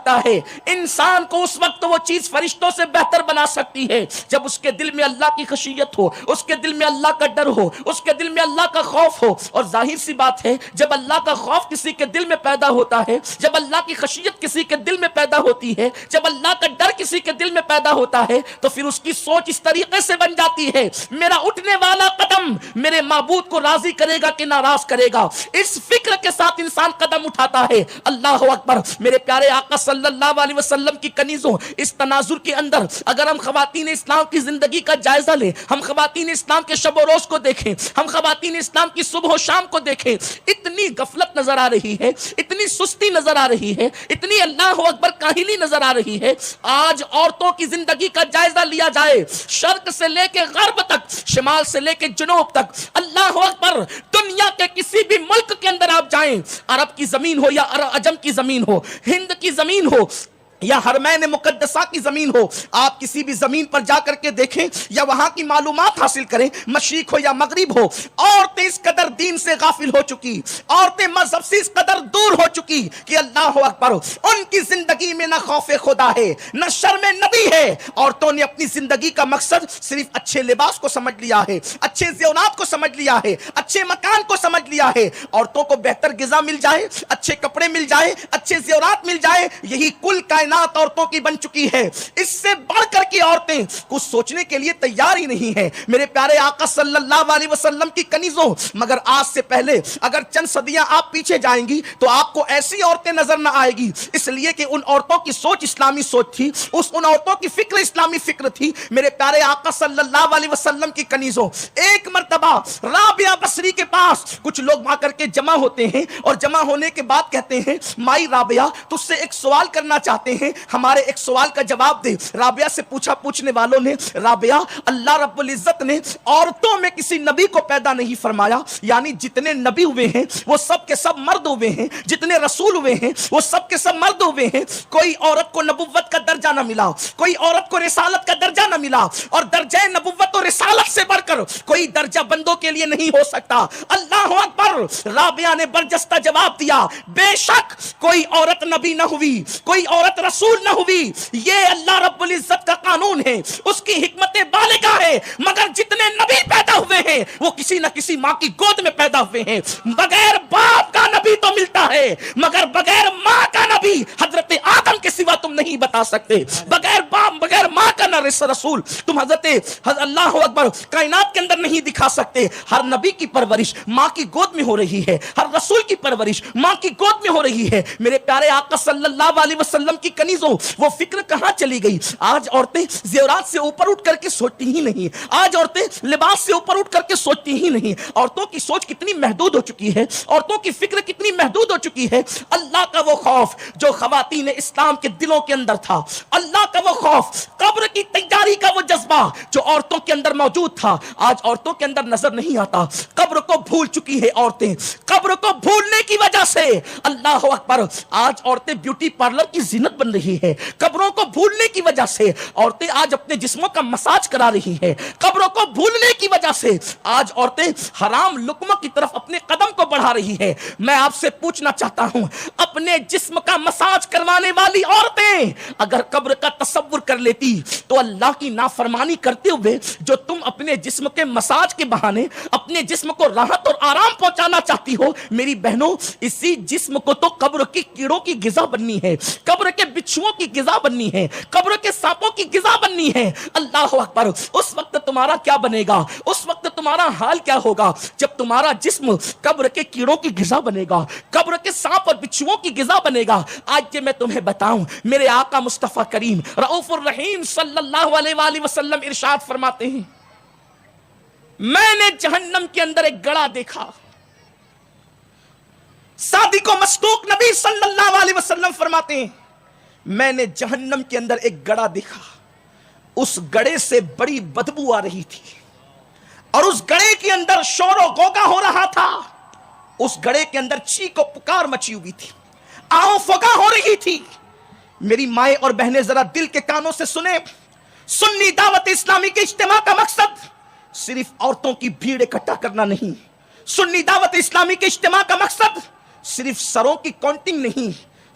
سکتا ہے. انسان کو اس وقت وہ چیز فرشتوں سے بہتر بنا سکتی ہے جب اس کے دل میں اللہ کی خشیت ہو, اس کے دل میں اللہ کا ڈر ہو, اس کے دل میں اللہ کا خوف ہو. اور ظاہر سی بات ہے, جب اللہ کا خوف کسی کے دل میں پیدا ہوتا ہے, جب اللہ کی خشیت کسی کے دل میں پیدا ہوتی ہے, جب اللہ کا ڈر کسی کے دل میں پیدا ہوتا ہے, تو پھر اس کی سوچ اس طریقے سے بن جاتی ہے, میرا اٹھنے والا قدم میرے معبود کو راضی کرے گا کہ ناراض کرے گا. اس فکر کے ساتھ انسان قدم اٹھاتا ہے. اللہ اکبر. میرے پیارے آقا صلی اللہ علیہ وسلم کی کنیزوں, اس تناظر کے اندر اگر ہم خواتین اسلام کی زندگی کا جائزہ لیں, ہم خواتین اسلام کے شب و روز کو دیکھیں, ہم خواتین اسلام کی صبح و شام کو دیکھیں, اتنی غفلت نظر آ رہی ہے, اتنی سستی نظر آ رہی ہے, اتنی اللہ اکبر کاہلی نظر آ رہی ہے. آج عورتوں کی زندگی کا جائزہ لیا جائے, شرق سے لے کے غرب تک, شمال سے لے کے جنوب تک, اللہ اکبر, دنیا کے کسی بھی ملک کے اندر آپ جائیں, عرب کی زمین ہو یا عجم کی زمین ہو, ہند کی زمین ہو یا حرمین مقدسہ کی زمین ہو, آپ کسی بھی زمین پر جا کر کے دیکھیں یا وہاں کی معلومات حاصل کریں, مشرق ہو یا مغرب ہو, عورتیں اس قدر دین سے غافل ہو چکی, عورتیں مذہب سے اس قدر دور ہو چکی کہ اللہ اکبر, ان کی زندگی میں نہ خوف خدا ہے نہ شرم نبی ہے. عورتوں نے اپنی زندگی کا مقصد صرف اچھے لباس کو سمجھ لیا ہے, اچھے زیورات کو سمجھ لیا ہے, اچھے مکان کو سمجھ لیا ہے. عورتوں کو بہتر غذا مل جائے, اچھے کپڑے مل جائے, اچھے زیورات مل جائے, یہی کل کائنات عورتوں کی بن چکی ہے. اس سے بڑھ کر کی عورتیں کچھ سوچنے کے لیے تیار ہی نہیں ہے. میرے پیارے آقا صلی اللہ علیہ وسلم کی کنیزوں, مگر آج سے پہلے اگر چند صدیاں آپ پیچھے جائیں گی تو آپ کو ایسی عورتیں نظر نہ آئے گی, اس لیے کہ ان عورتوں کی سوچ اسلامی سوچ تھی, ان عورتوں کی فکر اسلامی فکر تھی. میرے پیارے آقا صلی اللہ علیہ وسلم کی کنیزوں, ایک مرتبہ رابعہ بصری کے پاس کچھ لوگ آ کر کے جمع ہوتے ہیں, اور جمع ہونے کے بعد کہتے ہیں, مائی رابعہ, تجھ سے ایک سوال کرنا چاہتے ہیں, ہمارے ایک سوال کا جواب دے. رابعہ سے پوچھنے والوں نے, رابعہ, اللہ رب العزت نے عورتوں میں کسی نبی کو پیدا نہیں فرمایا, یعنی جتنے نبی ہوئے ہیں وہ سب کے سب مرد ہوئے ہیں, جتنے رسول ہوئے ہیں وہ سب کے سب مرد ہوئے ہیں, کوئی عورت کو نبوت کا درجہ نہ ملا, کوئی عورت کو رسالت کا درجہ نہ ملا, اور درجہ نبوت اور رسالت سے بڑھ کر کوئی درجہ بندوں کے لیے نہیں ہو سکتا. اللہ اکبر. رابعہ نے برجستہ جواب دیا, بے شک کوئی عورت نبی نہ ہوئی, کوئی عورت رسول نہ ہوئی, یہ اللہ رب العزت کا قانون ہے, اس کی حکمت بالغہ ہے, مگر جتنے نبی پیدا ہوئے ہیں وہ کسی نہ کسی ماں کی گود میں پیدا ہوئے ہیں. بغیر باپ کا نبی تو ملتا ہے, مگر بغیر ماں کا نبی حضرت آدم کے سوا تم نہیں بتا سکتے. بغیر باپ بغیر ماں کا نہ رسول تم حضرت اللہ اکبر کائنات کے اندر نہیں دکھا سکتے. ہر نبی کی پرورش ماں کی گود میں ہو رہی ہے, ہر رسول کی پرورش ماں کی گود میں ہو رہی ہے. میرے پیارے آقا صلی اللہ علیہ وسلم کی کنیزوں, وہ فکر کہاں چلی گئی؟ آج عورتیں زیورات سے اوپر اٹھ کر کے سوچتی ہی نہیں, آج عورتیں لباس سے اوپر اٹھ کر کے سوچتی ہی نہیں. عورتوں کی سوچ کتنی محدود ہو چکی ہے, عورتوں کی فکر کتنی محدود ہو چکی ہے. اللہ کا وہ خوف جو خواتین اسلام کے دلوں کے اندر تھا, اللہ کا وہ خوف, قبر کی تیاری کا وہ جذبہ جو عورتوں کے اندر موجود تھا, آج عورتوں کے اندر نظر نہیں آتا. قبر کو بھول چکی ہے عورتیں, قبر کو بھولنے کی وجہ سے اللہ اکبر آج عورتیں بیوٹی پارلر کی زینت بن رہی ہے. قبروں کو بھولنے کی وجہ سے عورتیں آج اپنے جسموں کا مساج کرا رہی ہیں. قبروں کو بھولنے کی وجہ سے آج عورتیں حرام لقموں کی طرف اپنے قدم کو بڑھا رہی ہیں. میں آپ سے پوچھنا چاہتا ہوں, اپنے جسم کا مساج کروانے والی عورتیں اگر قبر کا تصور کر لیتی تو اللہ کی نافرمانی کرتے ہوئے جو تم اپنے جسم کے مساج کے بہانے اپنے جسم کو راحت اور آرام پہنچانا چاہتی ہو, میری بہنوں, اسی جسم کو تو قبر کی کیڑوں کی غذا بننی ہے, قبر کے بچھوؤں کی غذا بننی ہے, قبر کے سانپوں کی غذا بننی ہے. اللہ اکبر. اس وقت تمہارا کیا بنے گا, اس وقت تمہارا حال کیا ہوگا جب تمہارا جسم قبر کے کیڑوں کی غذا بنے گا, قبر کے سانپ اور بچھوؤں کی غذا بنے گا. آج کہ میں تمہیں بتاؤں, میرے آقا مصطفیٰ کریم رؤوف الرحیم صلی اللہ علیہ وآلہ وسلم ارشاد فرماتے ہیں, میں نے جہنم کے اندر ایک گڑھا دیکھا. صادق و مصدوق نبی صلی اللہ علیہ وسلم فرماتے ہیں, میں نے جہنم کے اندر ایک گڑھا دیکھا, اس گڑھے سے بڑی بدبو آ رہی تھی, اور اس گڑھے کے اندر شور و غوغا ہو رہا تھا, اس گڑھے کے اندر چیخ و پکار مچی ہوئی تھی, آہو فغاں ہو رہی تھی. میری مائیں اور بہنیں ذرا دل کے کانوں سے سنیں, سنی دعوت اسلامی کے اجتماع کا مقصد صرف عورتوں کی بھیڑ اکٹھا کرنا نہیں, سنی دعوت اسلامی کے اجتماع کا مقصد صرف سروں کی کاؤنٹنگ نہیں,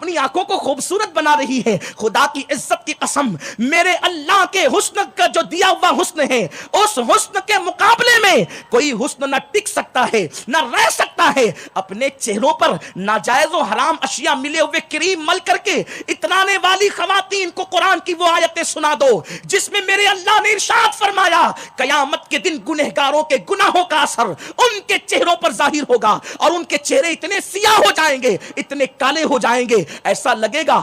اپنی آنکھوں کو خوبصورت بنا رہی ہے. خدا کی عزت کی قسم, میرے اللہ کے حسن کا جو دیا ہوا حسن ہے, اس حسن کے مقابلے میں کوئی حسن نہ ٹک سکتا ہے نہ رہ سکتا ہے. اپنے چہروں پر ناجائز و حرام اشیاء ملے ہوئے کریم مل کر کے اترانے والی خواتین کو قرآن کی وہ آیتیں سنا دو جس میں میرے اللہ نے ارشاد فرمایا قیامت کے دن گنہگاروں کے گناہوں کا اثر ان کے چہروں پر ظاہر ہوگا, اور ان کے چہرے اتنے سیاہ ہو جائیں گے, اتنے کالے ہو جائیں گے, ایسا لگے گا